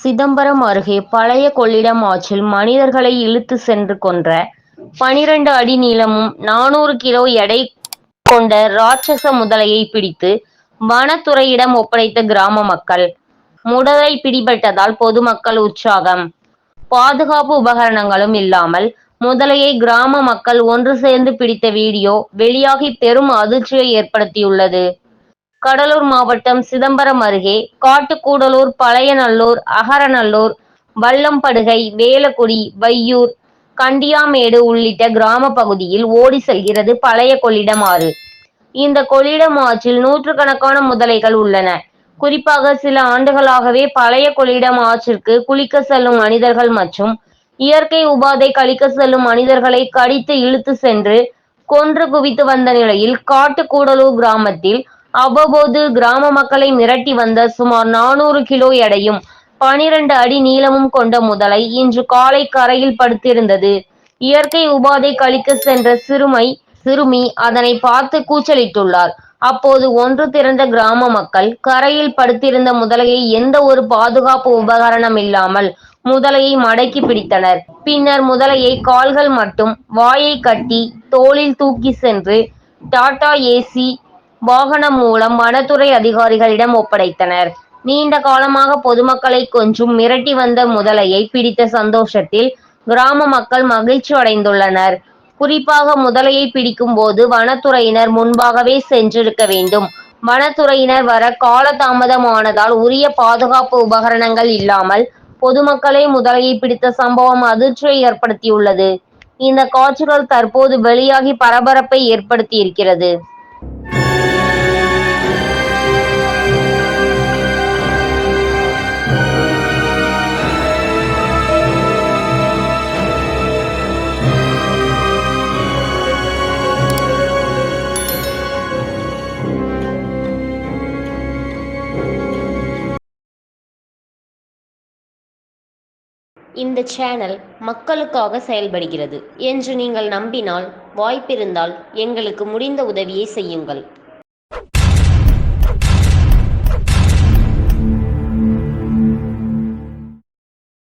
சிதம்பரம் அருகே பழைய கொள்ளிடம் ஆற்றில் மனிதர்களை இழுத்து சென்று கொன்ற 12 அடி நீளமும் 400 கிலோ எடை கொண்ட ராட்சச முதலையை பிடித்து வனத்துறையிடம் ஒப்படைத்த கிராம மக்கள். முதலை பிடிபட்டதால் பொதுமக்கள் உற்சாகம். பாதுகாப்பு உபகரணங்களும் இல்லாமல் முதலையை கிராம மக்கள் ஒன்று சேர்ந்து பிடித்த வீடியோ வெளியாகி பெரும் அதிர்ச்சியை ஏற்படுத்தியுள்ளது. கடலூர் மாவட்டம் சிதம்பரம் அருகே காட்டுக்கூடலூர், பழையநல்லூர், அகரநல்லூர், வல்லம்படுகை, வேலக்குடி, வையூர், கண்டியாமேடு உள்ளிட்ட கிராம பகுதியில் ஓடி செல்கிறது பழைய கொள்ளிடம் ஆறு. இந்த கொள்ளிடம் ஆற்றில் நூற்றுக்கணக்கான முதலைகள் உள்ளன. குறிப்பாக சில ஆண்டுகளாகவே பழைய கொள்ளிடம் ஆற்றிற்கு குளிக்க செல்லும் மனிதர்கள் மற்றும் இயற்கை உபாதை கழிக்க செல்லும் மனிதர்களை கடித்து இழுத்து சென்று கொன்று குவித்து வந்த நிலையில் காட்டுக்கூடலூர் கிராமத்தில் அவ்வப்போது கிராம மக்களை மிரட்டி வந்த சுமார் 400 கிலோ எடையும் 12 அடி நீளமும் கொண்ட முதலை இன்று காலை கரையில் படுத்திருந்தது. இயற்கை உபாதை கழிக்க சென்ற சிறுமி அதனை பார்த்து கூச்சலிட்டுள்ளார். அப்போது ஒன்று திரண்ட கிராம மக்கள் கரையில் படுத்திருந்த முதலையை எந்த ஒரு பாதுகாப்பு உபகரணம் இல்லாமல் முதலையை மடக்கி பிடித்தனர். பின்னர் முதலையை கால்கள் மட்டும் வாயை கட்டி தோளில் தூக்கி சென்று டாடா ஏசி வாகனம் மூலம் வனத்துறை அதிகாரிகளிடம் ஒப்படைத்தனர். நீண்ட காலமாக பொதுமக்களை கொஞ்சும் மிரட்டி வந்த முதலையை பிடித்த சந்தோஷத்தில் கிராம மக்கள் மகிழ்ச்சி அடைந்துள்ளனர். குறிப்பாக முதலையை பிடிக்கும் போது வனத்துறையினர் முன்பாகவே சென்றிருக்க வேண்டும். வனத்துறையினர் வர காலதாமதமானதால் உரிய பாதுகாப்பு உபகரணங்கள் இல்லாமல் பொதுமக்களே முதலையை பிடித்த சம்பவம் அதிர்ச்சியை ஏற்படுத்தியுள்ளது. இந்த காட்சிகள் தற்போது வெளியாகி பரபரப்பை ஏற்படுத்தியிருக்கிறது. இந்த சேனல் மக்களுக்காக செயல்படுகிறது என்று நீங்கள் நம்பினால், வாய்ப்பிருந்தால் எங்களுக்கு முடிந்த உதவியை செய்யுங்கள்.